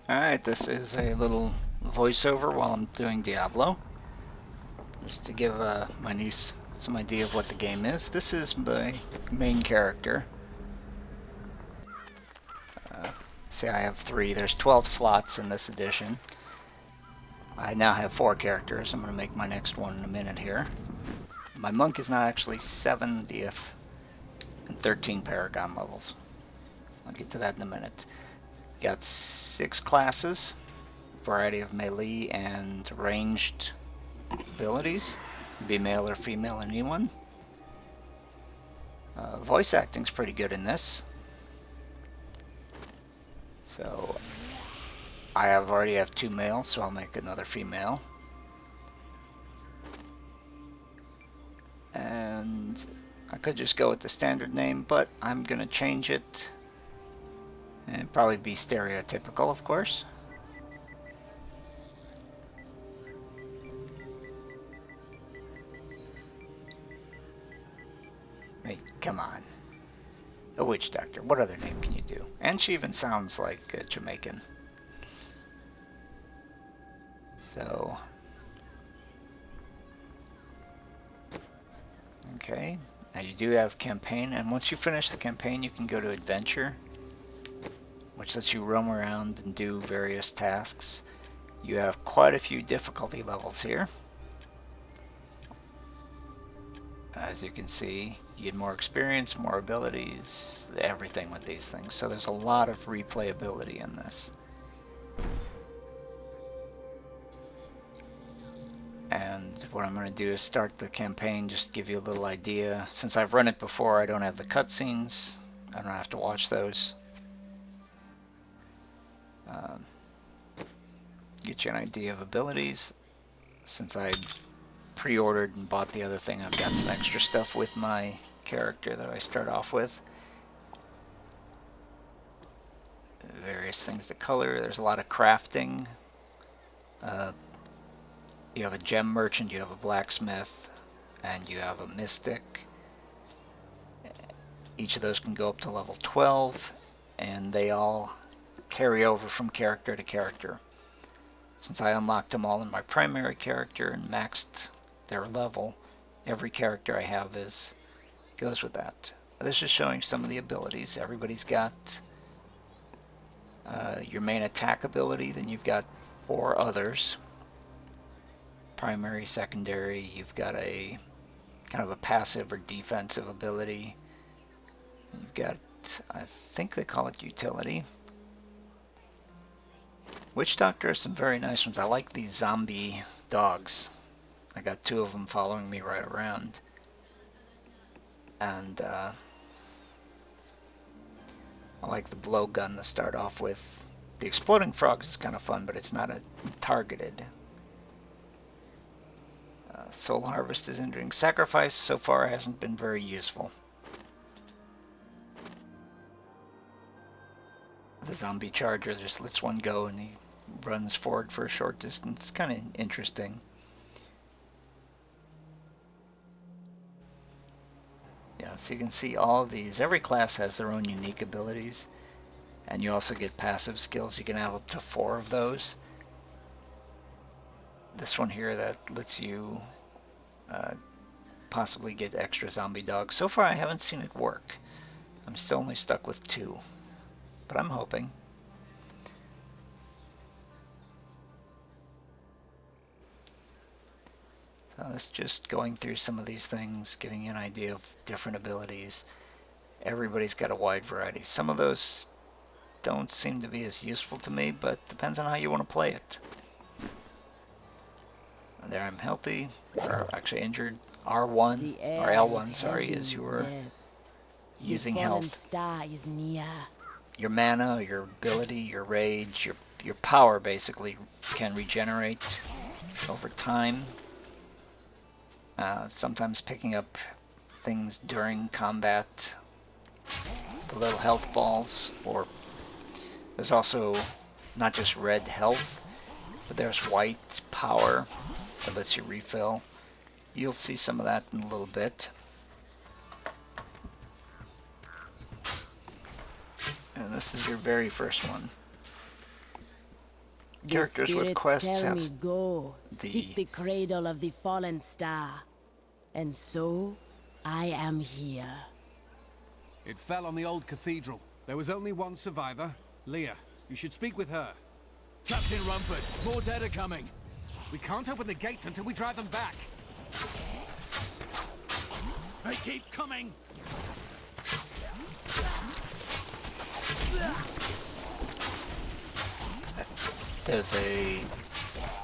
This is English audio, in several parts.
Alright, this is a little voiceover while I'm doing Diablo, just to give my niece some idea of what the game is. This is my main character. See, I have 3. There's 12 slots in this edition. I now have 4 characters. I'm going to make my next one in a minute here. My monk is not actually 70th and 13 Paragon levels. I'll get to that in a minute. Got 6 classes, variety of melee and ranged abilities. Be male or female, anyone. Voice acting's pretty good in this. So I already have 2 males, so I'll make another female. And I could just go with the standard name, but I'm gonna change it and probably be stereotypical, of course. Hey, come on. A witch doctor. What other name can you do? And she even sounds like Jamaican. So, okay. Now you do have campaign, and once you finish the campaign, you can go to adventure, which lets you roam around and do various tasks. You have quite a few difficulty levels here. As you can see, you get more experience, more abilities, everything with these things. So there's a lot of replayability in this. And what I'm going to do is start the campaign, just give you a little idea. Since I've run it before, I don't have the cutscenes. I don't have to watch those. Get you an idea of abilities. Since I pre-ordered and bought the other thing, I've got some extra stuff with my character that I start off with. Various things to color. There's a lot of crafting. You have a gem merchant, you have a blacksmith, and you have a mystic. Each of those can go up to level 12, and they all carry over from character to character. Since I unlocked them all in my primary character and maxed their level, every character I have goes with that. This is showing some of the abilities. Everybody's got your main attack ability, then you've got 4 others. Primary, secondary, you've got a kind of a passive or defensive ability. You've got, I think they call it utility. Witch Doctor has some very nice ones. I like these zombie dogs. I got 2 of them following me right around. And I like the blowgun to start off with. The exploding frogs is kind of fun, but it's not a targeted. Soul Harvest is entering. Sacrifice so far hasn't been very useful. The zombie charger just lets one go and he runs forward for a short distance. It's kind of interesting. Yeah, so you can see all of these. Every class has their own unique abilities, and you also get passive skills. You can have up to 4 of those. This one here that lets you possibly get extra zombie dogs. So far I haven't seen it work. I'm still only stuck with 2, but I'm hoping. So it's just going through some of these things, giving you an idea of different abilities. Everybody's got a wide variety. Some of those don't seem to be as useful to me, but depends on how you want to play it. There I'm healthy, or actually injured. R1, or L1, sorry, is your using health. Star is near. Your mana, your ability, your rage, your power basically can regenerate over time. Sometimes picking up things during combat, the little health balls, or there's also not just red health, but there's white power that lets you refill. You'll see some of that in a little bit. And this is your very first one. The characters with spirits quests tell have me go, seek the... the cradle of the fallen star. And so, I am here. It fell on the old cathedral. There was only one survivor, Leah. You should speak with her. Captain Rumford, more dead are coming. We can't open the gates until we drive them back. They keep coming. There's a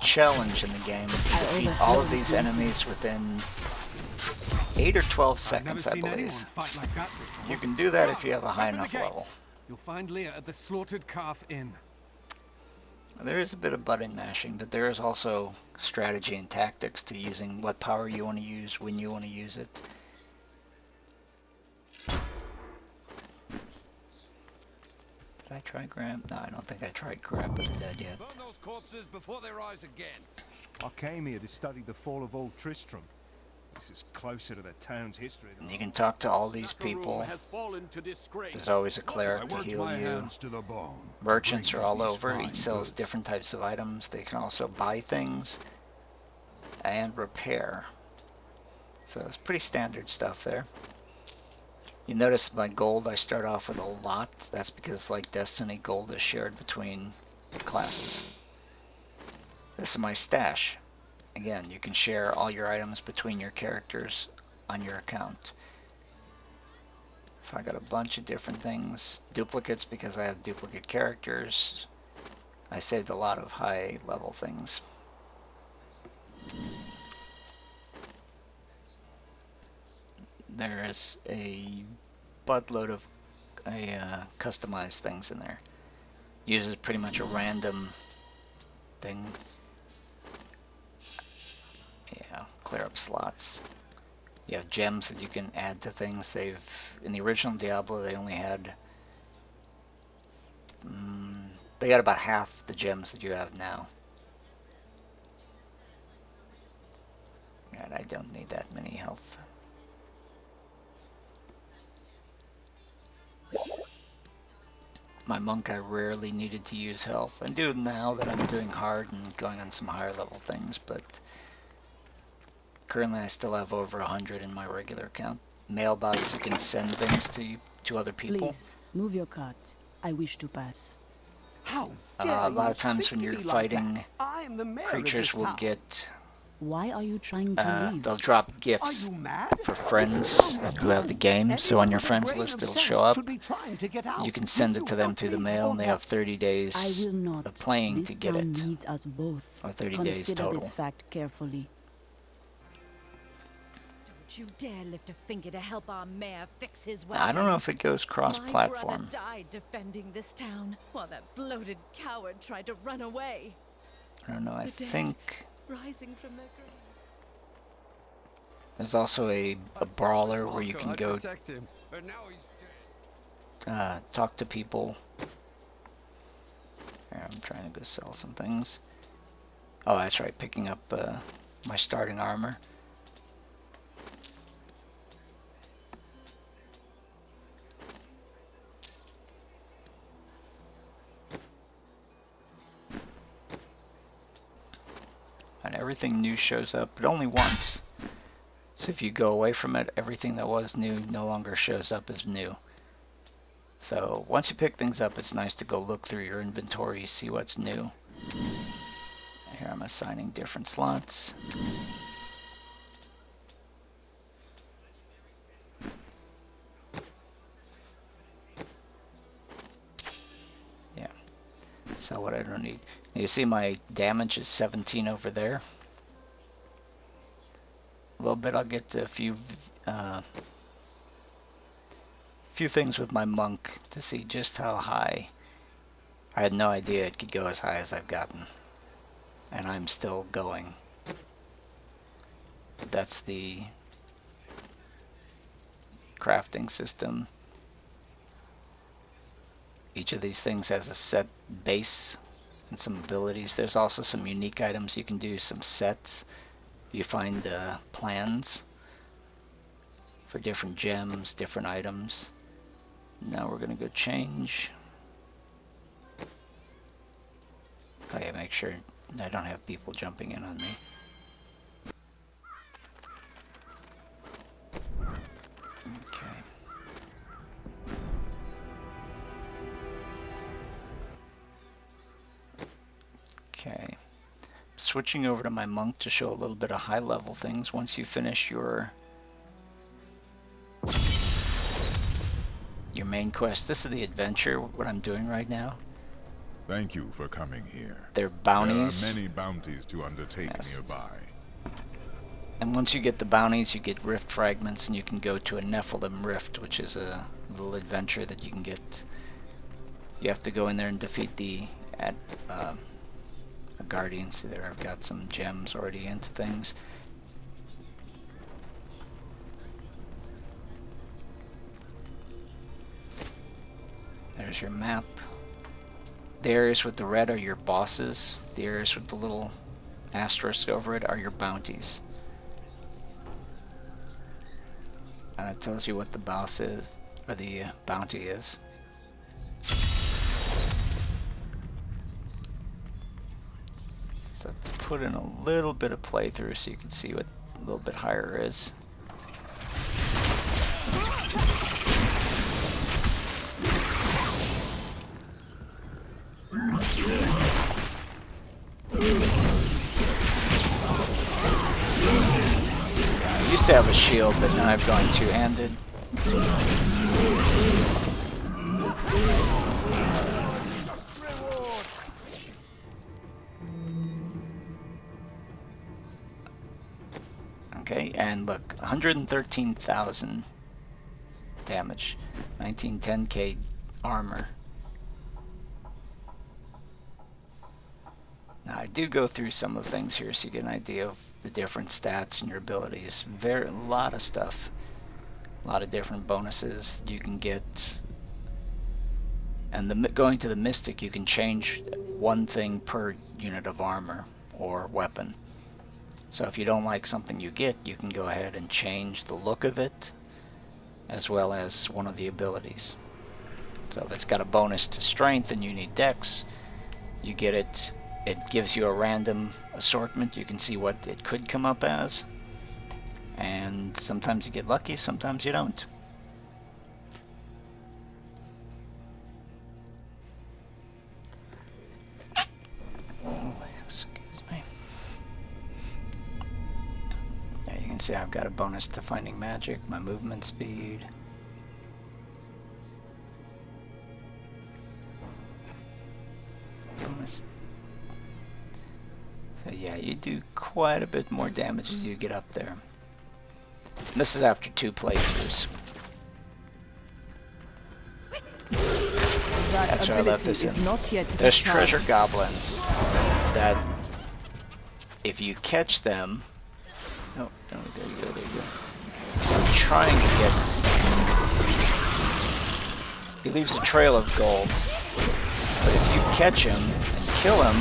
challenge in the game to defeat all of these enemies within 8 or 12 seconds, I believe. Fight like that before. You can do that if you have a high Open the enough gates. level. You'll find Leah at the Slaughtered Calf Inn. There is a bit of button mashing, but there is also strategy and tactics to using what power you want to use, when you want to use it. Did I try grab? No, I don't think I tried grab with the dead yet. Burn those corpses before they rise again. I came here to study the fall of old Tristram. This is closer to the town's history than And you can talk to all these people. Has fallen to disgrace. There's always a I cleric to worked heal my you. hands to the bone. Merchants are all These over. fine Each sells goods. different types of items. They can also buy things and repair. So it's pretty standard stuff there. You notice my gold, I start off with a lot. That's because, like Destiny, gold is shared between classes. This is my stash. Again, you can share all your items between your characters on your account. So I got a bunch of different things. Duplicates because I have duplicate characters. I saved a lot of high level things. There is a buttload of customized things in there. Uses pretty much a random thing. Yeah, clear up slots. You have gems that you can add to things. In the original Diablo, they only had they got about half the gems that you have now. And I don't need that many health. My monk, I rarely needed to use health. I do now that I'm doing hard and going on some higher level things, but currently I still have over 100 in my regular account. Mailbox, you can send things to other people. Please, move your cart. I wish to pass. How A lot of times when you're fighting, I am the mayor creatures of this will town. get Why are you trying to leave? they'll drop Are gifts you mad? for friends who have the game, so on your friends list it'll show up. Should be trying to get out. You can send Will it to you them help through the me mail, or and they not? have 30 days I will not. of playing This to get town it. needs us both. Or 30 days Consider total. this fact carefully. Don't you dare lift a finger to help our mayor fix his way. I don't know if it goes My cross-platform. brother died defending this town, while that bloated coward tried to run away, I don't know, I The dead. think rising from their graves. there's also a brawler where you can I'd go protect him, but now he's dead. talk to people. Here, I'm trying to go sell some things. Oh, that's right, picking up my starting armor. And everything new shows up, but only once. So if you go away from it, everything that was new no longer shows up as new. So once you pick things up, it's nice to go look through your inventory, see what's new. Here I'm assigning different slots. Yeah, sell what I don't need. You see my damage is 17 over there. A little bit, I'll get to a few things with my monk to see just how high. I had no idea it could go as high as I've gotten, and I'm still going. That's the crafting system. Each of these things has a set base and some abilities. There's also some unique items you can do, some sets. You find plans for different gems, different items. Now we're gonna go change. Okay, make sure I don't have people jumping in on me. Okay. Okay. Switching over to my monk to show a little bit of high level things. Once you finish your main quest, this is the adventure, what I'm doing right now. Thank you for coming here. They're bounties. There are many bounties to undertake nearby. And once you get the bounties, you get rift fragments, and you can go to a Nephilim rift, which is a little adventure that you can get. You have to go in there and defeat the a guardian. See there, I've got some gems already into things. There's your map. The areas with the red are your bosses. The areas with the little asterisk over it are your bounties. And it tells you what the boss is, or the bounty is. So put in a little bit of playthrough so you can see what a little bit higher is. I used to have a shield, but now I've gone two-handed. Okay, and look, 113,000 damage, 1910k armor. Now I do go through some of the things here so you get an idea of the different stats and your abilities. A lot of stuff. A lot of different bonuses you can get. And going to the Mystic, you can change one thing per unit of armor or weapon. So if you don't like something you get, you can go ahead and change the look of it, as well as one of the abilities. So if it's got a bonus to strength and you need dex, you get it. It gives you a random assortment. You can see what it could come up as. And sometimes you get lucky, sometimes you don't. Oh, excuse me. Yeah, you can see I've got a bonus to finding magic, my movement speed. Bonus. So yeah, you do quite a bit more damage as you get up there. And this is after 2 playthroughs. That's why I left this in. There's treasure goblins that if you catch them... Oh, there you go, there you go. So I'm trying to get... He leaves a trail of gold. But if you catch him and kill him,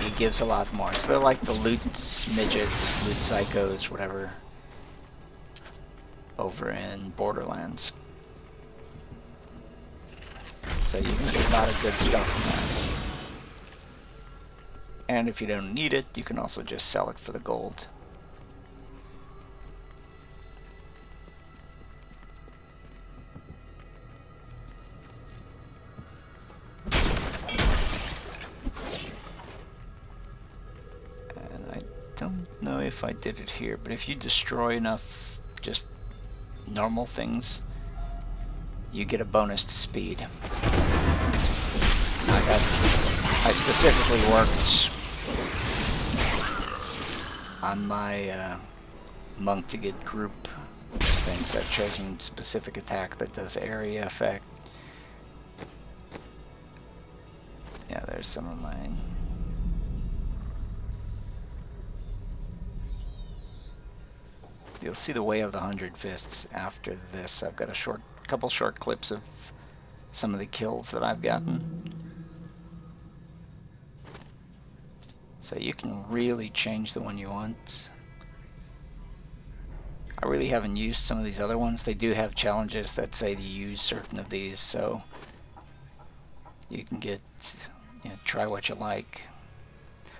he gives a lot more. So they're like the loot midgets, loot psychos, whatever, over in Borderlands. So you can get a lot of good stuff from that. And if you don't need it, you can also just sell it for the gold. Don't know if I did it here, but if you destroy enough just normal things, you get a bonus to speed. I specifically worked on my monk to get group things. I've chosen specific attack that does area effect. Yeah, there's some of mine. You'll see the Way of the 100 Fists after this. I've got a couple short clips of some of the kills that I've gotten. So you can really change the one you want. I really haven't used some of these other ones. They do have challenges that say to use certain of these, so you can get, try what you like.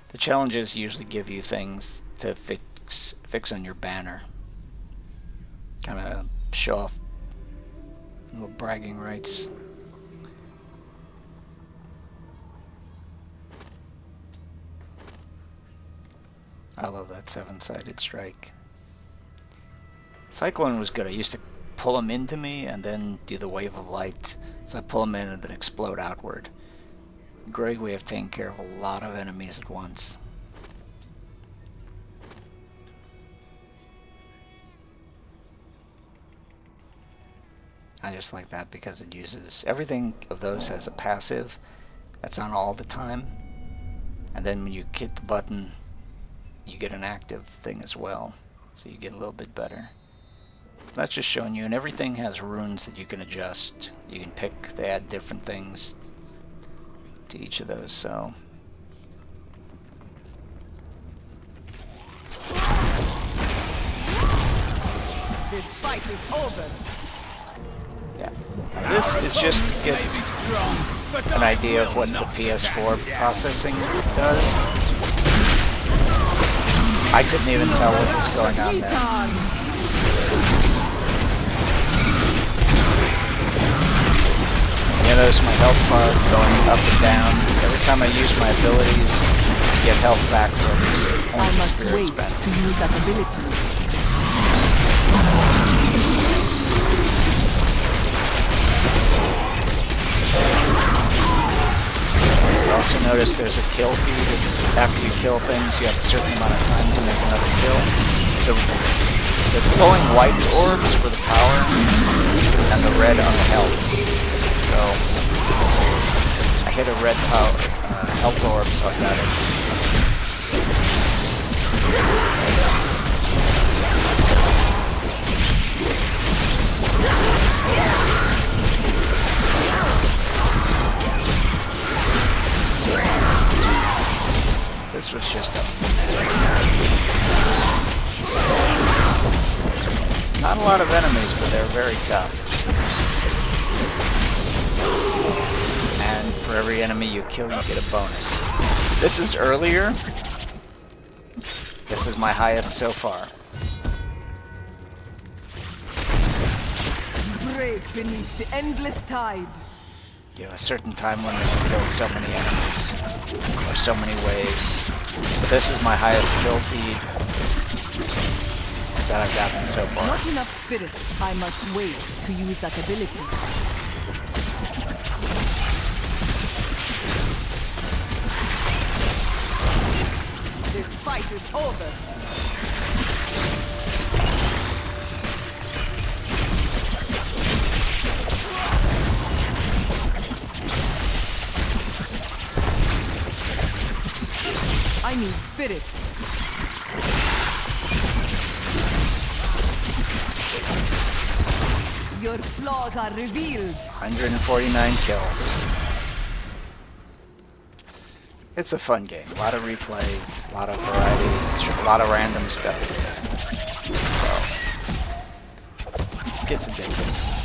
The challenges usually give you things to fix on your banner. Kind of show off little bragging rights. I love that 7-sided strike. Cyclone was good. I used to pull them into me and then do the wave of light. So I pull them in and then explode outward. Great way of taking care of a lot of enemies at once. I just like that because it uses everything of those has a passive that's on all the time, and then when you hit the button you get an active thing as well, so you get a little bit better. That's just showing you, and everything has runes that you can adjust. You can pick, they add different things to each of those, so This fight is over. yeah. This is just to get an idea of what the PS4 processing does. I couldn't even tell what was going on there. You notice my health bar going up and down. Every time I use my abilities, I get health back for every point of spirit spent. To use that ability. You also notice there's a kill feed. After you kill things, you have a certain amount of time to make another kill. The glowing white orbs for the power, and the red on the health. So I hit a red power health orb, so I got it. This was just a mess. Not a lot of enemies, but they're very tough. And for every enemy you kill, you get a bonus. This is earlier. This is my highest so far. Break beneath the endless tide. You have a certain time limit to kill so many enemies, or so many waves. But this is my highest kill feed that I've gotten so far. Not enough spirit. I must wait to use that ability. This fight is over. I need spirit. Your flaws are revealed. 149 kills. It's a fun game. A lot of replay, a lot of variety, a lot of random stuff. So, it gets addictive.